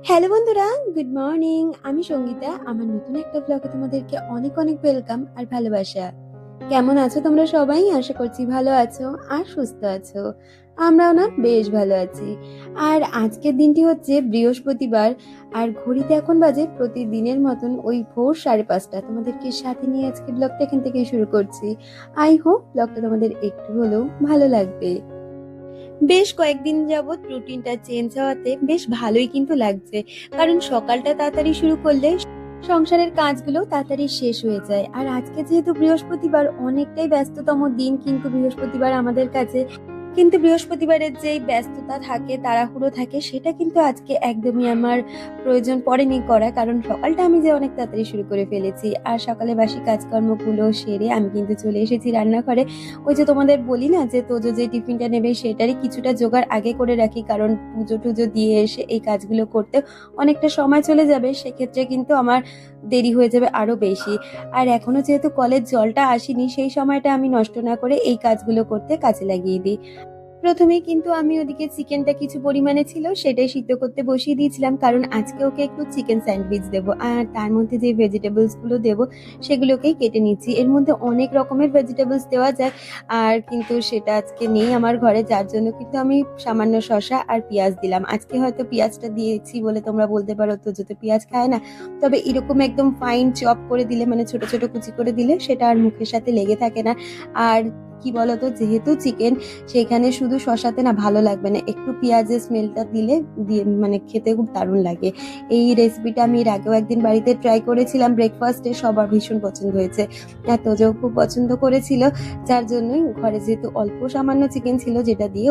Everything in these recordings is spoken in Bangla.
হ্যালো বন্ধুরা, গুড মর্নিং। আমি সঙ্গীতা। আমার নতুন একটা ব্লগে তোমাদেরকে অনেক অনেক ওয়েলকাম আর ভালোবাসা। কেমন আছো তোমরা সবাই? আশা করছি ভালো আছো আর সুস্থ আছো। আমরাও না বেশ ভালো আছি। আর আজকের দিনটি হচ্ছে বৃহস্পতিবার। আর ঘড়িতে এখন বাজে প্রতিদিনের মতন ওই ভোর 5:30। তোমাদেরকে সাথে নিয়ে আজকে ব্লগটা এখান থেকেই শুরু করছি। আই হোপ ব্লগটা তোমাদের একটু হলেও ভালো লাগবে। বেশ কয়েকদিন যাবত রুটিনটা চেঞ্জ হওয়াতে বেশ ভালোই কিন্তু লাগছে। কারণ সকালটা তাড়াতাড়ি শুরু করলে সংসারের কাজগুলো তাড়াতাড়ি শেষ হয়ে যায়। আর আজকে যেহেতু বৃহস্পতিবার, অনেকটাই ব্যস্ততম দিন কিন্তু বৃহস্পতিবার আমাদের কাছে। কিন্তু বৃহস্পতিবারের যেই ব্যস্ততা থাকে, তাড়াহুড়ো থাকে, সেটা কিন্তু আজকে একদমই আমার প্রয়োজন পড়েনি করা। কারণ সকালটা আমি যে অনেক তাড়াতাড়ি শুরু করে ফেলেছি। আর সকালে বাসি কাজকর্মগুলো সেরে আমি কিন্তু চলে এসেছি রান্নাঘরে। ওই যে তোমাদের বলি না যে তোজো যে টিফিনটা নেবে সেটারই কিছুটা জোগাড় আগে করে রাখি, কারণ পুজো টুজো দিয়ে এসে এই কাজগুলো করতে অনেকটা সময় চলে যাবে। সেক্ষেত্রে কিন্তু আমার দেরি হয়ে যাবে আরো বেশি। আর এখনো যেহেতু কলের জলটা আসেনি, সেই সময়টা আমি নষ্ট না করে এই কাজগুলো করতে কাজে লাগিয়ে দিই। প্রথমেই কিন্তু আমি ওদিকে চিকেনটা কিছু পরিমাণে ছিল সেটাই সিদ্ধ করতে বসিয়ে দিয়েছিলাম, কারণ আজকে ওকে একটু চিকেন স্যান্ডউইচ দেবো। আর তার মধ্যে যে ভেজিটেবলস গুলো দেবো সেগুলোকেই কেটে নিচ্ছি। এর মধ্যে অনেক রকমের ভেজিটেবলস দেওয়া যায়, আর কিন্তু সেটা আজকে নেই আমার ঘরে, যার জন্য কিন্তু আমি সামান্য শসা আর পেঁয়াজ দিলাম। আজকে হয়তো পেঁয়াজটা দিয়েছি বলে তোমরা বলতে পারো তো যত পেঁয়াজ খায় না, তবে এরকম একদম ফাইন চপ করে দিলে, মানে ছোট ছোট কুচি করে দিলে সেটা আর মুখের সাথে লেগে থাকে না। আর কি বলতো, যেহেতু চিকেন, সেখানে শুধু শসাতে না ভালো লাগবে না, একটু পেঁয়াজের স্মেলটা দিয়ে মানে খেতে খুব দারুণ লাগে। এই রেসিপিটা আমি এর আগেও একদিন বাড়িতে ট্রাই করেছিলাম ব্রেকফাস্টে, সবার ভীষণ পছন্দ হয়েছে। আর তোজও খুব পছন্দ করেছিল, যার জন্যই ঘরে যেহেতু অল্প সামান্য চিকেন ছিল, যেটা দিয়ে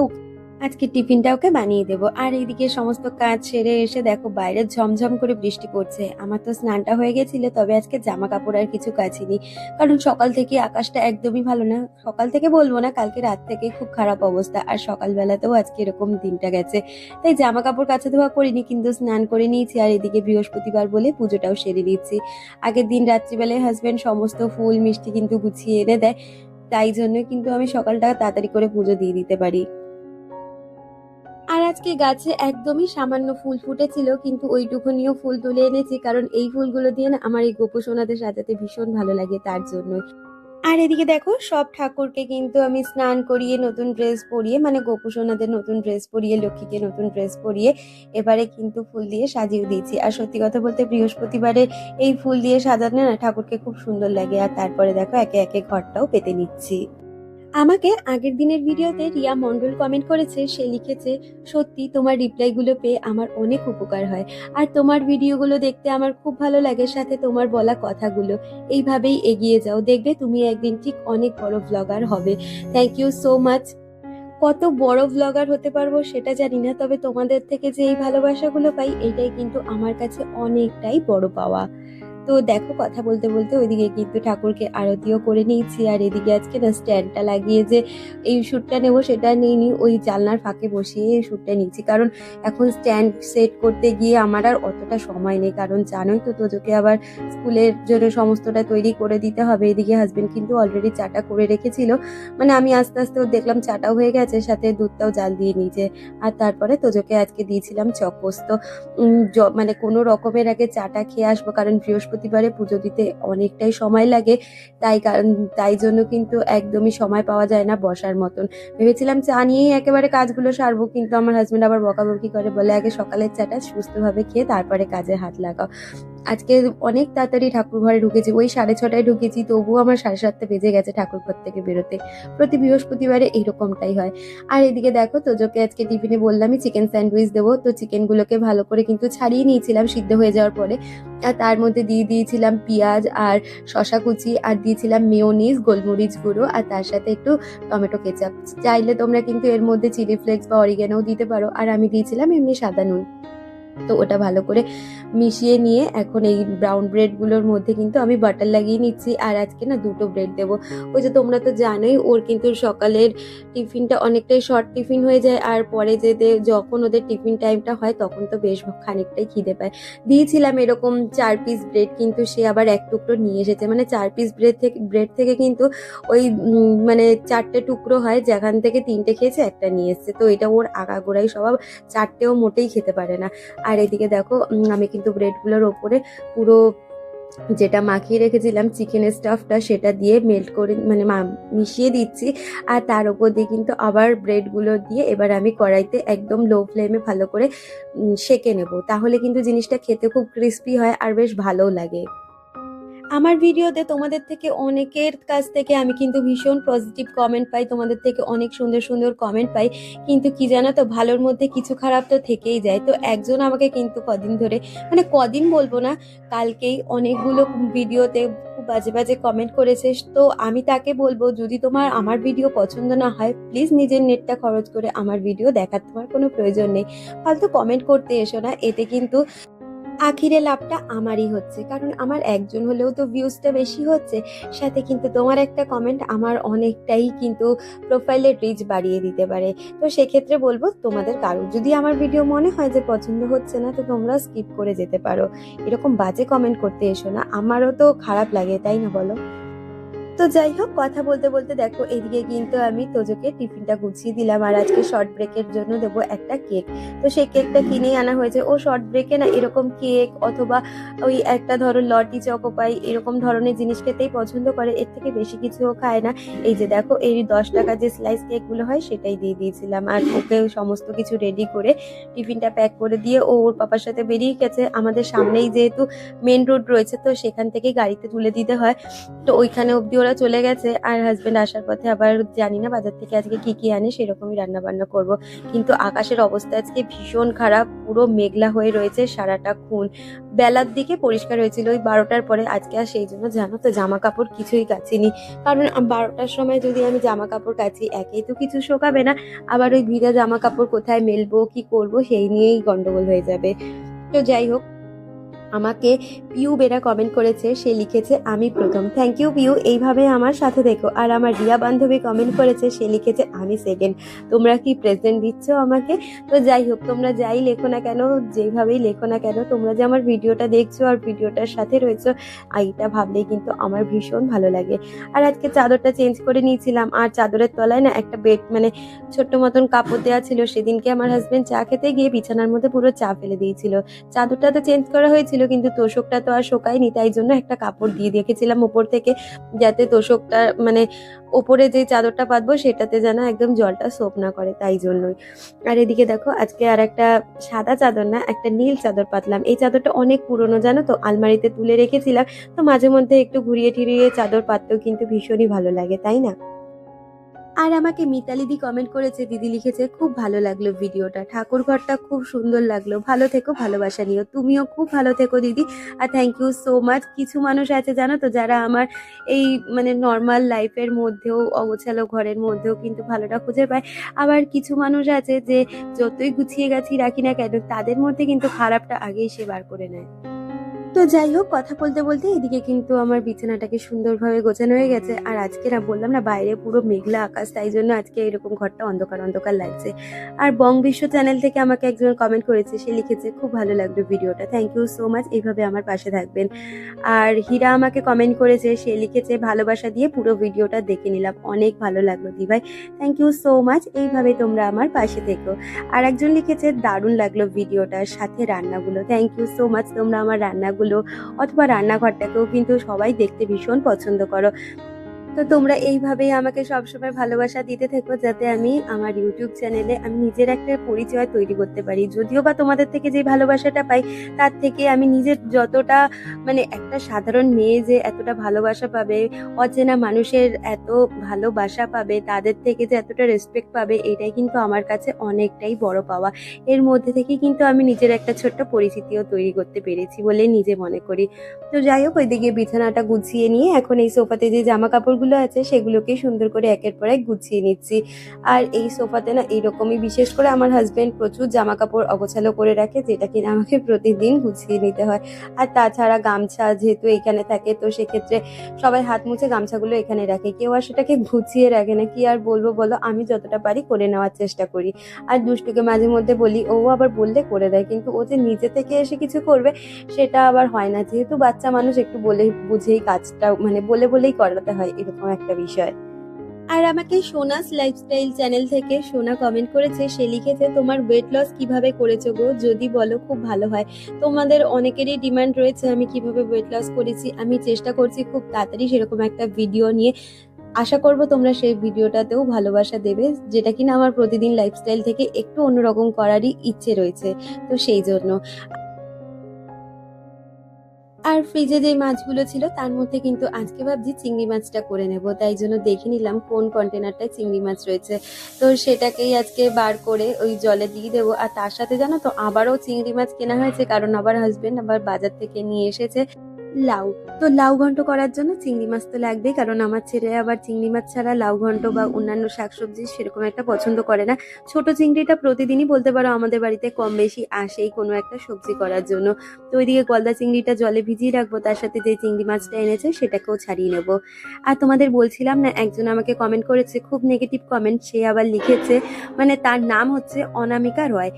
আজকে টিফিনটা ওকে বানিয়ে দেবো। আর এইদিকে সমস্ত কাজ সেরে এসে দেখো বাইরে ঝমঝম করে বৃষ্টি পড়ছে। আমার তো স্নানটা হয়ে গেছিল, তবে আজকে জামা কাপড় আর কিছু কাচিনি, কারণ সকাল থেকে আকাশটা একদমই ভালো না। সকাল থেকে বলবো না, কালকে রাত থেকে খুব খারাপ অবস্থা, আর সকালবেলাতেও আজকে এরকম দিনটা গেছে। তাই জামা কাপড় কাচা ধোয়া করিনি, কিন্তু স্নান করে নিয়েছি। আর এদিকে বৃহস্পতিবার বলে পুজোটাও সেরে নিচ্ছি। আগের দিন রাত্রিবেলায় হাজবেন্ড সমস্ত ফুল মিষ্টি কিন্তু গুছিয়ে এনে দেয়, তাই জন্য কিন্তু আমি সকালটা তাড়াতাড়ি করে পুজো দিয়ে দিতে পারি। আর আজকে গাছে একদমই সামান্য ফুল ফুটেছিল, কিন্তু ওইটুকুনিও ফুল তুলে এনেছি, কারণ এই ফুলগুলো দিয়ে না আমার এই গোপুসোনাদের সাজাতে ভীষণ ভালো লাগে, তার জন্য। আর এদিকে দেখো সব ঠাকুরকে কিন্তু আমি স্নান করিয়ে নতুন ড্রেস পরিয়ে, মানে গোপুসোনাদের নতুন ড্রেস পরিয়ে, লক্ষ্মীকে নতুন ড্রেস পরিয়ে এবারে কিন্তু ফুল দিয়ে সাজিয়ে দিয়েছি। আর সত্যি কথা বলতে বৃহস্পতিবারে এই ফুল দিয়ে সাজানো না ঠাকুরকে খুব সুন্দর লাগে। আর তারপরে দেখো একে একে ঘরটাও পেতে নিচ্ছি। আমাকে আগের দিনের ভিডিওতে রিয়া মণ্ডল কমেন্ট করেছে, সে লিখেছে, সত্যি তোমার রিপ্লাইগুলো পেয়ে আমার অনেক উপকার হয়, আর তোমার ভিডিওগুলো দেখতে আমার খুব ভালো লাগে, সাথে তোমার বলা কথাগুলো। এইভাবেই এগিয়ে যাও, দেখবে তুমি একদিন ঠিক অনেক বড় ব্লগার হবে। Thank you so much. কত বড় ব্লগার হতে পারবো সেটা জানি না, তবে তোমাদের থেকে যে এই ভালোবাসাগুলো পাই, এটাই কিন্তু আমার কাছে অনেকটাই বড় পাওয়া। তো দেখো কথা বলতে বলতে ওইদিকে কিন্তু ঠাকুরকে আরতিও করে নিয়েছি। আর এদিকে আজকে না স্ট্যান্ডটা লাগিয়ে যে এই শ্যুটটা নেবো সেটা নিইনি, ওই জানলার ফাঁকে বসিয়ে এই শ্যুটটা নিচ্ছি, কারণ এখন স্ট্যান্ড সেট করতে গিয়ে আমার আর অতটা সময় নেই। কারণ জানোই তো তোজোকে আবার স্কুলের জন্য সমস্তটা তৈরি করে দিতে হবে। এদিকে হাজবেন্ড কিন্তু অলরেডি চাটা করে রেখেছিল, মানে আমি আস্তে আস্তে দেখলাম চাটাও হয়ে গেছে, সাথে দুধটাও জাল দিয়ে নিয়েছে। আর তারপরে তোজোকে আজকে দিয়েছিলাম চকোস্ত। মানে কোনো রকমের আগে চাটা খেয়ে আসবো, কারণ বৃহস্পতিবারে পুজো দিতে অনেকটাই সময় লাগে। তাই জন্য কিন্তু একদমই সময় পাওয়া যায় না বসার মতন। ভেবেছিলাম চা নিয়েই একেবারে কাজগুলো সারবো, কিন্তু আমার হাজবেন্ড আবার বকাবকি করে, বলে আগে সকালের চাটা সুস্থভাবে খেয়ে তারপরে কাজে হাত লাগাও। আজকে অনেক তাড়াতাড়ি ঠাকুর ঘরে ঢুকেছি, ওই 6:30টায় ঢুকেছি, তবুও আমার 7:30 বেজে গেছে ঠাকুর ঘর থেকে বেরোতে। প্রতি বৃহস্পতিবারে এইরকমটাই হয়। আর এদিকে দেখো তোজোকে আজকে টিফিনে বললামই চিকেন স্যান্ডউইচ দেবো, তো চিকেনগুলোকে ভালো করে কিন্তু ছাড়িয়ে নিয়েছিলাম সিদ্ধ হয়ে যাওয়ার পরে। আর তার মধ্যে দিয়ে দিয়েছিলাম পেঁয়াজ আর শশা কুচি, আর দিয়েছিলাম মেয়োনিজ, গোলমরিচ গুঁড়ো, আর তার সাথে একটু টমেটো কেচাপ। চাইলে তোমরা কিন্তু এর মধ্যে চিলি ফ্লেক্স বা অরিগ্যানোও দিতে পারো। আর আমি দিয়েছিলাম এমনি সাদা নুন। তো ওটা ভালো করে মিশিয়ে নিয়ে এখন এই ব্রাউন ব্রেড গুলোর মধ্যে কিন্তু আমি বাটার লাগিয়ে নিচ্ছি। আর আজকে না দুটো ব্রেড দেবো। ওই যে তোমরা তো জানোই ওর কিন্তু সকালের টিফিনটা অনেকটাই শর্ট টিফিন হয়ে যায়, আর পরে যখন ওদের টিফিন টাইমটা হয় তখন তো বেশ খানিকটাই খিদে পায়। দিয়েছিলাম এরকম 4 পিস ব্রেড, কিন্তু সে আবার এক টুকরো নিয়ে এসেছে, মানে 4 পিস ব্রেড থেকে কিন্তু ওই মানে 4টে টুকরো হয়, যেখান থেকে 3টে খেয়েছে, একটা নিয়ে এসছে। তো এটা ওর আগাগোড়াই স্বভাব, 4টেও মোটেই খেতে পারে না। আর এদিকে দেখো আমি কিন্তু ব্রেডগুলোর ওপরে পুরো যেটা মাখিয়ে রেখেছিলাম চিকেনের স্টাফটা সেটা দিয়ে মেল্ট করে মানে মিশিয়ে দিচ্ছি। আর তার উপর দিয়ে কিন্তু আবার ব্রেডগুলো দিয়ে এবার আমি কড়াইতে একদম লো ফ্লেমে ভালো করে সেঁকে নেব। তাহলে কিন্তু জিনিসটা খেতে খুব ক্রিস্পি হয় আর বেশ ভালোও লাগে। আমার ভিডিওতে তোমাদের থেকে অনেকের কাছ থেকে আমি কিন্তু ভীষণ পজিটিভ কমেন্ট পাই, তোমাদের থেকে অনেক সুন্দর সুন্দর কমেন্ট পাই, কিন্তু কি জানো তো, ভালোর মধ্যে কিছু খারাপ তো থেকেই যায়। তো একজন আমাকে কিন্তু কদিন ধরে, মানে কদিন বলবো না, কালকেই অনেকগুলো ভিডিওতে খুব বাজে বাজে কমেন্ট করেছে। তো আমি তাকে বলবো, যদি তোমার আমার ভিডিও পছন্দ না হয় প্লিজ নিজের নেটটা খরচ করে আমার ভিডিও দেখার তোমার কোনো প্রয়োজন নেই, ফালতু কমেন্ট করতে এসো না। এতে কিন্তু আখিরে লাভটা আমারই হচ্ছে, কারণ আমার একজন হলেও তো ভিউজটা বেশি হচ্ছে, সাথে কিন্তু তোমার একটা কমেন্ট আমার অনেকটাই কিন্তু প্রোফাইলের রিচ বাড়িয়ে দিতে পারে। তো সেক্ষেত্রে বলবো, তোমাদের কারোর যদি আমার ভিডিও মনে হয় যে পছন্দ হচ্ছে না, তো তোমরা স্কিপ করে যেতে পারো। এরকম বাজে কমেন্ট করতে এসো না, আমারও তো খারাপ লাগে, তাই না বলো? তো যাই হোক, কথা বলতে বলতে দেখো এদিকে কিন্তু আমি তোজোকে টিফিনটা গুছিয়ে দিলাম। আর আজকে শর্ট ব্রেকের জন্য দেবো একটা কেক। তো সেই কেকটা কিনেই আনা হয়েছে। ও শর্ট ব্রেকে না এরকম কেক অথবা ওই একটা ধরো লটি চকোপাই এরকম ধরনের জিনিস খেতেই পছন্দ করে, এর থেকে বেশি কিছুও খায় না। এই যে দেখো, এই 10 টাকা যে স্লাইস কেকগুলো হয় সেটাই দিয়ে দিয়েছিলাম। আর ওকে সমস্ত কিছু রেডি করে টিফিনটা প্যাক করে দিয়ে ও ওর পাপার সাথে বেরিয়ে গেছে। আমাদের সামনেই যেহেতু মেন রোড রয়েছে, তো সেখান থেকে গাড়িতে তুলে দিতে হয়, তো ওইখানে অব্দি ওরা চলে গেছে। আর হাজবেন্ড আসার পথে আবার জানি না বাজার থেকে আজকে কি কি আনে, সেরকমই রান্না বান্না করব। কিন্তু আকাশের অবস্থা আজকে ভীষণ খারাপ, পুরো মেঘলা হয়ে রয়েছে সারাটা ক্ষণ। বেলার দিকে পরিষ্কার হয়েছিল ওই 12টার পরে, আজকে আর সেই জন্য জানো তো জামা কাপড় কিছুই কাচিনি। কারণ 12টার সময় যদি আমি জামা কাপড় কাচি, একেই তো কিছু শোকাবে না, আবার ওই ভিজা জামা কাপড় কোথায় মেলবো কি করব সেই নিয়েই গন্ডগোল হয়ে যাবে। তো যাই হোক, আমাকে পিউ বেরা কমেন্ট করেছে, সে লিখেছে আমি প্রথম। থ্যাংক ইউ পিউ, এইভাবে আমার সাথে দেখো। আর আমার রিয়া বান্ধবী কমেন্ট করেছে, সে লিখেছে আমি সেকেন্ড। তোমরা কি প্রেজেন্ট দিচ্ছ আমাকে? তো যাই হোক, তোমরা যাই লেখো না কেন, যেভাবেই লেখো না কেন, তোমরা যে আমার ভিডিওটা দেখছো আর ভিডিওটার সাথে রয়েছো, এইটা ভাবলেই কিন্তু আমার ভীষণ ভালো লাগে। আর আজকে চাদরটা চেঞ্জ করে নিয়েছিলাম, আর চাদরের তলায় না একটা বেড মানে ছোট্ট মতন কাপড় দেওয়া ছিল। সেদিনকে আমার হাজবেন্ড চা খেতে গিয়ে বিছানার মধ্যে পুরো চা ফেলে দিয়েছিল। চাদরটা তো চেঞ্জ করা হয়েছিল, কিন্তু তোষকটা তো আর শোকায়নি, তাই জন্য একটা কাপড় দিয়ে রেখেছিলাম উপর থেকে, যাতে তোষকটা মানে ওপরে যে চাদরটা পাতবো সেটাতে যেন একদম জলটা সোপ না করে, তাই জন্যই। আর এদিকে দেখো, আজকে আর একটা সাদা চাদর না, একটা নীল চাদর পাতলাম। এই চাদরটা অনেক পুরনো জানো তো, আলমারিতে তুলে রেখেছিলাম। তো মাঝে মধ্যে একটু ঘুরিয়ে ঠিরিয়ে চাদর পাততেও কিন্তু ভীষণই ভালো লাগে, তাই না? আর আমাকে মিতালি দি কমেন্ট করেছে, দিদি লিখেছে খুব ভালো লাগলো ভিডিওটা, ঠাকুর ঘরটা খুব সুন্দর লাগলো, ভালো থেকো, ভালোবাসা নিও, তুমিও খুব ভালো থেকো দিদি। আর থ্যাংক ইউ সো মাচ। কিছু মানুষ আছে জানো তো, যারা আমার এই মানে নর্মাল লাইফের মধ্যেও, অগোছালো ঘরের মধ্যেও কিন্তু ভালোটা খুঁজে পায়। আবার কিছু মানুষ আছে যে যতই গুছিয়ে গাছি রাখি না কেন, তাদের মধ্যে কিন্তু খারাপটা আগেই সে বার করে নেয়। তো যাই হোক, কথা বলতে বলতে এদিকে কিন্তু আমার বিছানাটাকে সুন্দরভাবে গোছানো হয়ে গেছে। আর আজকে না বললাম না, বাইরে পুরো মেঘলা আকাশ, তাই জন্য আজকে এরকম ঘরটা অন্ধকার অন্ধকার লাগছে। আর বং বিশ্ব চ্যানেল থেকে আমাকে একজন কমেন্ট করেছে, সে লিখেছে খুব ভালো লাগলো ভিডিওটা, থ্যাংক ইউ সো মাচ, এইভাবে আমার পাশে থাকবেন। আর হীরা আমাকে কমেন্ট করেছে, সে লিখেছে ভালোবাসা দিয়ে পুরো ভিডিওটা দেখে নিলাম, অনেক ভালো লাগলো দি ভাই, থ্যাংক ইউ সো মাচ, এইভাবে তোমরা আমার পাশে থেকো। আর একজন লিখেছে দারুণ লাগলো ভিডিওটার সাথে রান্নাগুলো, থ্যাংক ইউ সো মাচ, তোমরা আমার রান্নাগুলো অথবা রান্নাঘরটাকেও কিন্তু সবাই দেখতে ভীষণ পছন্দ করো। তো তোমরা এইভাবেই আমাকে সবসময় ভালোবাসা দিতে থেকো, যাতে আমি আমার ইউটিউব চ্যানেলে আমি নিজের একটা পরিচয় তৈরি করতে পারি। যদিও বা তোমাদের থেকে যে ভালোবাসাটা পাই, তার থেকে আমি নিজের যতটা মানে একটা সাধারণ মেয়ে যে এতটা ভালোবাসা পাবে, অচেনা মানুষের এত ভালোবাসা পাবে, তাদের থেকে যে এতটা রেসপেক্ট পাবে, এটাই কিন্তু আমার কাছে অনেকটাই বড় পাওয়া। এর মধ্যে থেকে কিন্তু আমি নিজের একটা ছোট্ট পরিচিতিও তৈরি করতে পেরেছি বলে নিজে মনে করি। তো যাই হোক, ওইদিকে বিছানাটা গুছিয়ে নিয়ে এখন এই সোফাতে যে জামা কাপড়গুলো আছে সেগুলোকে সুন্দর করে একের পর এক গুছিয়ে নিচ্ছি। আর এই সোফাতে না এইরকমই বিশেষ করে আমার হাজবেন্ড প্রচুর জামা কাপড় অগোছালো করে রাখে, যেটা কিনা আমাকে প্রতিদিন গুছিয়ে নিতে হয়। আর তাছাড়া গামছা যেহেতু এখানে থাকে, তো সেক্ষেত্রে সবাই হাত মুছে গামছাগুলো এখানে রাখে, কেউ আর সেটাকে গুছিয়ে রাখে না। কি আর বলবো বলো, আমি যতটা পারি করে নেওয়ার চেষ্টা করি। আর দুষ্টুকে মাঝে মধ্যে বলি, ও আবার বললে করে দেয়, কিন্তু ও যে নিজে থেকে এসে কিছু করবে সেটা আবার হয় না। যেহেতু বাচ্চা মানুষ, একটু বলে বুঝেই কাজটা মানে বলে বলেই করাতে হয়, এরকম একটা বিষয়। আর আমাকে সোনাস লাইফস্টাইল চ্যানেল থেকে সোনা কমেন্ট করেছে, সে লিখেছে তোমার ওয়েট লস কিভাবে করেছো গো, যদি বলো খুব ভালো হয়। তোমাদের অনেকেরই ডিমান্ড রয়েছে আমি কিভাবে ওয়েট লস করেছি। আমি চেষ্টা করছি খুব তাড়াতাড়ি সেরকম একটা ভিডিও নিয়ে, আশা করব তোমরা সেই ভিডিওটাতেও ভালোবাসা দেবে, যেটা কিনা আমার প্রতিদিন লাইফস্টাইল থেকে একটু অন্যরকম করারই ইচ্ছে রয়েছে, তো সেই জন্য। আর ফ্রিজে যে মাছগুলো ছিল তার মধ্যে কিন্তু আজকে ভাবছি চিংড়ি মাছটা করে নেব, তাই জন্য দেখে নিলাম কোন কন্টেনারটায় চিংড়ি মাছ রয়েছে। তো সেটাকেই আজকে বার করে ওই জলে দিয়ে দেবো। আর তার সাথে জানো তো আবারও চিংড়ি মাছ কেনা হয়েছে, কারণ আবার হাজবেন্ড আবার বাজার থেকে নিয়ে এসেছে লাউ। তো লাউ ঘন্ট করার জন্য চিংড়ি মাছ তো লাগবেই, কারণ আমার ছেলে আবার চিংড়ি মাছ ছাড়া লাউ ঘন্ট বা অন্যান্য শাকসবজি সেরকম একটা পছন্দ করে না। ছোট চিংড়িটা প্রতিদিনই বলতে পারো আমাদের বাড়িতে কম বেশি আসেই কোনো একটা সবজি করার জন্য। তো ওইদিকে গলদা চিংড়িটা জলে ভিজিয়ে রাখবো, তার সাথে যে চিংড়ি মাছটা এনেছে সেটাকেও ছাড়িয়ে নেবো। আর তোমাদের বলছিলাম না, একজন আমাকে কমেন্ট করেছে, খুব নেগেটিভ কমেন্ট। সে আবার লিখেছে, মানে তার নাম হচ্ছে অনামিকা রয়।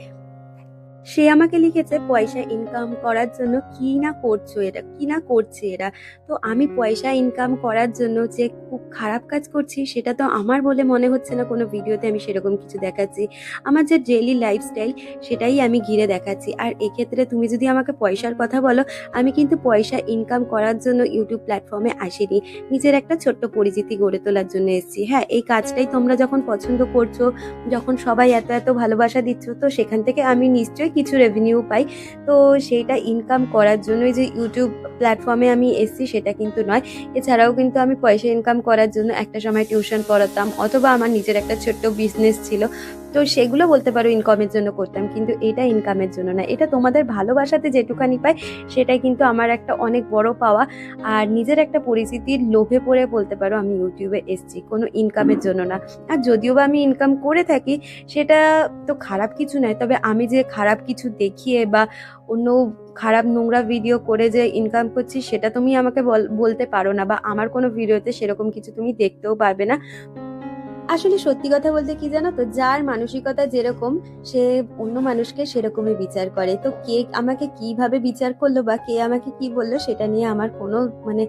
সে আমাকে লিখেছে পয়সা ইনকাম করার জন্য কি না করছো, এটা কি না করছে এরা। তো আমি পয়সা ইনকাম করার জন্য যে খুব খারাপ কাজ করছি সেটা তো আমার বলে মনে হচ্ছে না, কোনো ভিডিওতে আমি সেরকম কিছু দেখাচ্ছি। আমার যে ডেইলি লাইফস্টাইল সেটাই আমি ঘিরে দেখাচ্ছি। আর এক্ষেত্রে তুমি যদি আমাকে পয়সার কথা বলো, আমি কিন্তু পয়সা ইনকাম করার জন্য ইউটিউব প্ল্যাটফর্মে আসিনি, নিজের একটা ছোট্ট পরিচিতি গড়ে তোলার জন্য এসেছি। হ্যাঁ, এই কাজটাই তোমরা যখন পছন্দ করছো, যখন সবাই এত এত ভালোবাসা দিচ্ছ, তো সেখান থেকে আমি নিশ্চয়ই কিছু রেভিনিউ পাই। তো সেইটা ইনকাম করার জন্যই যে ইউটিউব প্ল্যাটফর্মে আমি এসেছি সেটা কিন্তু নয়। এছাড়াও কিন্তু আমি পয়সা ইনকাম করার জন্য একটা সময় টিউশন পড়াতাম, অথবা আমার নিজের একটা ছোট্ট বিজনেস ছিল, তো সেগুলো বলতে পারো ইনকামের জন্য করতাম, কিন্তু এটা ইনকামের জন্য না। এটা তোমাদের ভালোবাসাতে যেটুখানি পাই সেটাই কিন্তু আমার একটা অনেক বড় পাওয়া। আর নিজের একটা পরিচিতির লোভে পড়ে বলতে পারো আমি ইউটিউবে এসেছি, কোনো ইনকামের জন্য না। আর যদিও বা আমি ইনকাম করে থাকি সেটা তো খারাপ কিছু নয়, তবে আমি যে খারাপ কিছু দেখিয়ে বা অন্য খারাপ নোংরা ভিডিও করে যে ইনকাম করছি সেটা তুমি আমাকে বলতে পারো না, বা আমার কোনো ভিডিওতে সেরকম কিছু তুমি দেখতেও পারবে না। আসলে সত্যি কথা বলতে কি জানো তো, যার মানসিকতা যেরকম সে অন্য মানুষকে সেরকমই বিচার করে। তো কে আমাকে কিভাবে বিচার করলো বা কে আমাকে কি বললো সেটা নিয়ে আমার কোনো মানে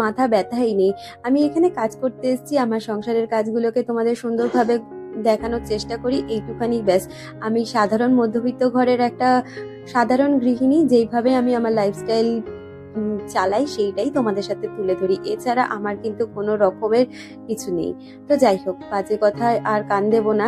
মাথা ব্যথাই নেই। আমি এখানে কাজ করতে এসেছি, আমার সংসারের কাজগুলোকে তোমাদের সুন্দরভাবে দেখানোর চেষ্টা করি, এইটুখানি ব্যাস। আমি সাধারণ মধ্যবিত্ত ঘরের একটা সাধারণ গৃহিণী, যেইভাবে আমি আমার লাইফস্টাইল চালাই সেইটাই তোমাদের সাথে তুলে ধরি। এছাড়া আমার কিন্তু কোনো রকমের কিছু নেই। তো যাই হোক, বাজে কথায় আর কান দেবো না।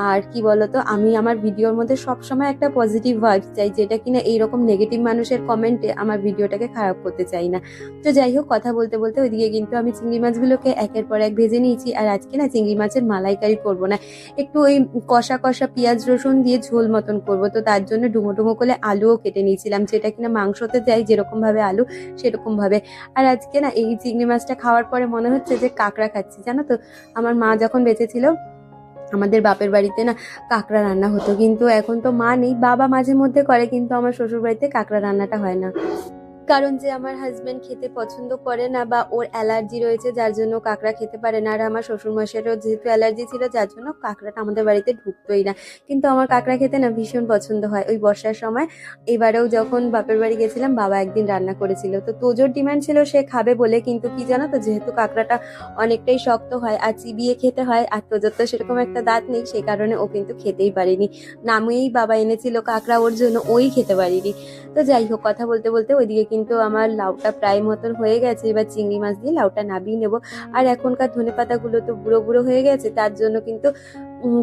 আর কি বলতো, আমি আমার ভিডিওর মধ্যে সবসময় একটা পজিটিভ ভাইবস চাই, যেটা কিনা এইরকম নেগেটিভ মানুষের কমেন্টে আমার ভিডিওটাকে খারাপ করতে চাই না। তো যাই হোক, কথা বলতে বলতে ওইদিকে কিন্তু আমি চিংড়ি মাছগুলোকে একের পর এক ভেজে নিয়েছি। আর আজকে না চিংড়ি মাছের মালাইকারি করবো না, একটু ওই কষা কষা পেঁয়াজ রসুন দিয়ে ঝোল মতন করবো। তো তার জন্য ডুমো ডুমো করে আলুও কেটে নিয়েছিলাম, যেটা কিনা মাংসতে দেয় যেরকম ভাবে আলু সেরকম ভাবে। আর আজকে না এই চিংড়ি মাছটা খাওয়ার পরে মনে হচ্ছে যে কাঁকড়া খাচ্ছি। জানো তো, আমার মা যখন বেঁচে ছিল আমাদের বাপের বাড়িতে না কাঁকড়া রান্না হতো, কিন্তু এখন তো মা নেই, বাবা মাঝে মধ্যে করে, কিন্তু আমার শ্বশুর বাড়িতে কাঁকড়া রান্নাটা হয় না। কারণ যে আমার হাজবেন্ড খেতে পছন্দ করে না, বা ওর অ্যালার্জি রয়েছে যার জন্য কাঁকড়া খেতে পারে না। আর আমার শ্বশুরমশাইয়েরও যেহেতু অ্যালার্জি ছিল যার জন্য কাঁকড়াটা আমাদের বাড়িতে ঢুকতোই না। কিন্তু আমার কাঁকড়া খেতে না ভীষণ পছন্দ হয়। ওই বর্ষার সময় এবারেও যখন বাপের বাড়ি গেছিলাম, বাবা একদিন রান্না করেছিল, তো তোজোর ডিমান্ড ছিল সে খাবে বলে। কিন্তু কি জানো তো, যেহেতু কাঁকড়াটা অনেকটাই শক্ত হয় আর চিবিয়ে খেতে হয়, আর তোজোর তো সেরকম একটা দাঁত নেই, সেই কারণে ও কিন্তু খেতেই পারেনি। নামিয়েই বাবা এনেছিল কাঁকড়া ওর জন্য, ওই খেতে পারিনি। তো যাই হোক, কথা বলতে বলতে ওইদিকে কিন্তু আমার লাউটা প্রায় মতন হয়ে গেছে। এবার চিংড়ি মাছ দিয়ে লাউটা নাবিয়ে নেবো। আর এখনকার ধনেপাতাগুলো তো বুড়ো বুড়ো হয়ে গেছে, তার জন্য কিন্তু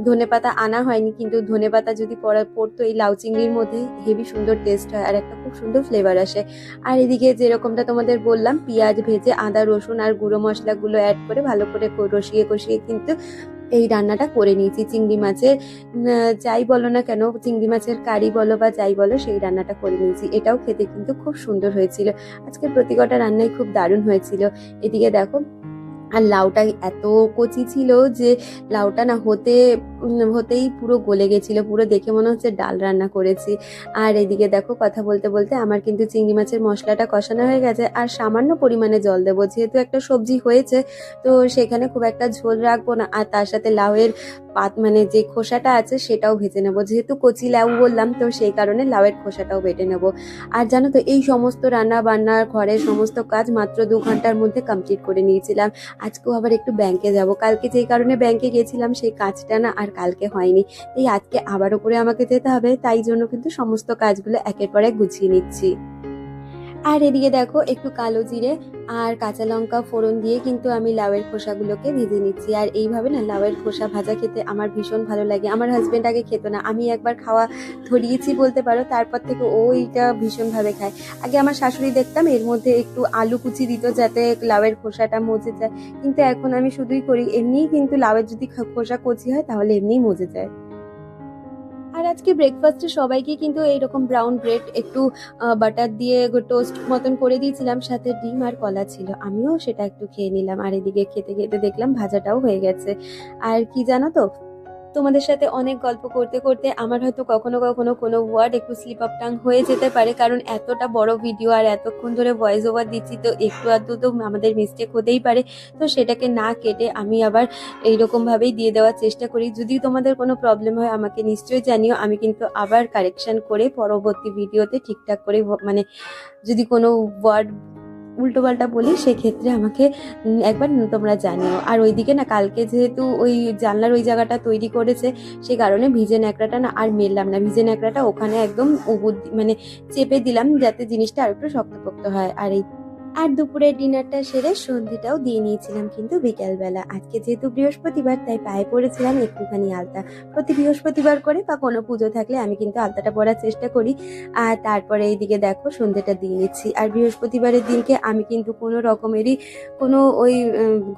ধনেপাতা আনা হয়নি, কিন্তু ধনেপাতা যদি পড়তো এই লাউ চিংড়ির মধ্যে হেভি সুন্দর টেস্ট হয় আর একটা খুব সুন্দর ফ্লেভার আসে। আর এদিকে যেরকমটা তোমাদের বললাম, পেঁয়াজ ভেজে আদা রসুন আর গুঁড়ো মশলাগুলো অ্যাড করে ভালো করে কষিয়ে কষিয়ে কিন্তু এই রান্নাটা করে নিয়েছি। চিংড়ি মাছের যাই বলো না কেন, চিংড়ি মাছের কারি বলো বা যাই বলো, সেই রান্নাটা করে নিয়েছি। এটাও খেতে কিন্তু খুব সুন্দর হয়েছিল। আজকে প্রতি কটা রান্নাই খুব দারুণ হয়েছিল। এদিকে দেখো, আর লাউটা এত কচি ছিল যে লাউটা না হতেই পুরো গলে গেছিল, পুরো দেখে মনে হচ্ছে ডাল রান্না করেছি। আর এদিকে দেখো, কথা বলতে বলতে আমার কিন্তু চিংড়ি মাছের মশলাটা কষানো হয়ে গেছে। আর সামান্য পরিমাণে জল দেবো, যেহেতু একটা সবজি হয়েছে তো সেখানে খুব একটা ঝোল রাখবো না। আর তার সাথে লাউয়ের মানে যে খোসাটা আছে সেটাও ভেজে নেবো। যেহেতু কচি লাউ বললাম, তো সেই কারণে লাউয়ের খোসাটাও বেটে নেবো। আর জানো তো, এই সমস্ত রান্না বান্না ঘরের সমস্ত কাজ মাত্র 2 ঘন্টার মধ্যে কমপ্লিট করে নিয়েছিলাম। আজকেও আবার একটু ব্যাংকে যাব। কালকে যেই কারণে ব্যাংকে গেছিলাম সেই কাজটা না আর কালকে হয়নি, তাই আজকে আবারও করে আমাকে যেতে হবে। তাই জন্য কিন্তু সমস্ত কাজগুলো একের পর এক গুছিয়ে নিচ্ছি। আর এদিকে দেখো, একটু কালো জিরে আর কাঁচা লঙ্কা ফোড়ন দিয়ে কিন্তু আমি লাউয়ের খোসাগুলোকে ভেজে নিচ্ছি। আর এইভাবে না লাউয়ের খোসা ভাজা খেতে আমার ভীষণ ভালো লাগে। আমার হাজবেন্ড আগে খেত না, আমি একবার খাওয়া ধরিয়েছি বলতে পারো, তারপর থেকে ও এইটা ভীষণভাবে খায়। আগে আমার শাশুড়ি দেখতাম এর মধ্যে একটু আলু কুচি দিত যাতে লাউয়ের খোসাটা মজে যায়, কিন্তু এখন আমি শুধুই করি এমনিই, কিন্তু লাউয়ের যদি খোসা কচি হয় তাহলে এমনিই মজে যায়। আর আজকে ব্রেকফাস্টে সবাইকে কিন্তু এইরকম ব্রাউন ব্রেড একটু বাটার দিয়ে টোস্ট মতন করে দিয়েছিলাম, সাথে ডিম আর কলা ছিল, আমিও সেটা একটু খেয়ে নিলাম। আর এদিকে খেতে খেতে দেখলাম ভাজাটাও হয়ে গেছে। আর কি জানো তো, তোমাদের সাথে অনেক গল্প করতে করতে আমার হয়তো কখনো কখনো কোনো ওয়ার্ড একটু স্লিপ আপ টাং হয়ে যেতে পারে, কারণ এতটা বড় ভিডিও আর এতক্ষণ ধরে ভয়েস ওভার দিচ্ছি, তো একটু আধটু তো আমাদের মিস্টেক হতেই পারে। তো সেটাকে না কেটে আমি আবার এইরকম ভাবেই দিয়ে দেওয়ার চেষ্টা করি। যদি তোমাদের কোনো প্রবলেম হয় আমাকে নিশ্চয়ই জানিও, আমি কিন্তু আবার কারেকশন করে পরবর্তী ভিডিওতে ঠিকঠাক করে মানে যদি কোনো ওয়ার্ড উল্টোপাল্টা বলি সেক্ষেত্রে আমাকে একবার তোমরা জানিও। আর ওইদিকে না কালকে যেহেতু ওই জানলার ওই জায়গাটা তৈরি করেছে, সে কারণে ভিজে ন্যাকড়াটা না আর মেললাম না, ভিজে ন্যাকড়াটা ওখানে একদম মানে চেপে দিলাম যাতে জিনিসটা আর একটু শক্তপোক্ত হয়। আর দুপুরের ডিনারটা সেরে সন্ধ্যেটাও দিয়ে নিয়েছিলাম কিন্তু বিকেলবেলা। আজকে যেহেতু বৃহস্পতিবার তাই পায়ে পড়েছিলাম একটুখানি আলতা। প্রতি বৃহস্পতিবার করে বা কোনো পুজো থাকলে আমি কিন্তু আলতাটা পরার চেষ্টা করি। আর তারপরে এইদিকে দেখো সন্ধ্যেটা দিয়ে নিচ্ছি। আর বৃহস্পতিবারের দিনকে আমি কিন্তু কোনো রকমেরই কোনো ওই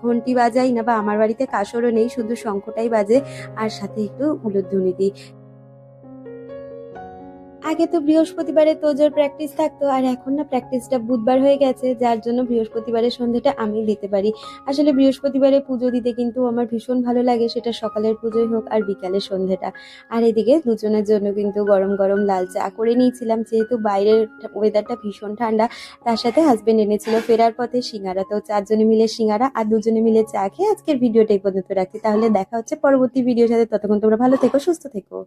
ঘন্টি বাজাই না, বা আমার বাড়িতে কাসরও নেই, শুধু শঙ্খটাই বাজে আর সাথে একটু উলুধ্বনি দিই। আগে তো বৃহস্পতিবারে তোজোর প্র্যাকটিস থাকতো, আর এখন না প্র্যাকটিসটা বুধবার হয়ে গেছে, যার জন্য বৃহস্পতিবারের সন্ধ্যাটা আমি দিতে পারি। আসলে বৃহস্পতিবারে পুজো দিতে কিন্তু আমার ভীষণ ভালো লাগে, সেটা সকালের পুজোই হোক আর বিকালের সন্ধ্যাটা। আর এদিকে দুজনের জন্য কিন্তু গরম গরম লাল চা করে নিয়েছিলাম, যেহেতু বাইরের ওয়েদারটা ভীষণ ঠান্ডা। তার সাথে হাজবেন্ড এনেছিল ফেরার পথে সিঙ্গারা, তো 4 জনে মিলে সিঙ্গারা আর 2 জনে মিলে চা খেয়ে আজকের ভিডিওটা এই পর্যন্ত রাখছি। তাহলে দেখা হচ্ছে পরবর্তী ভিডিওর সাথে, ততক্ষণ তোমরা ভালো থেকো, সুস্থ থেকো।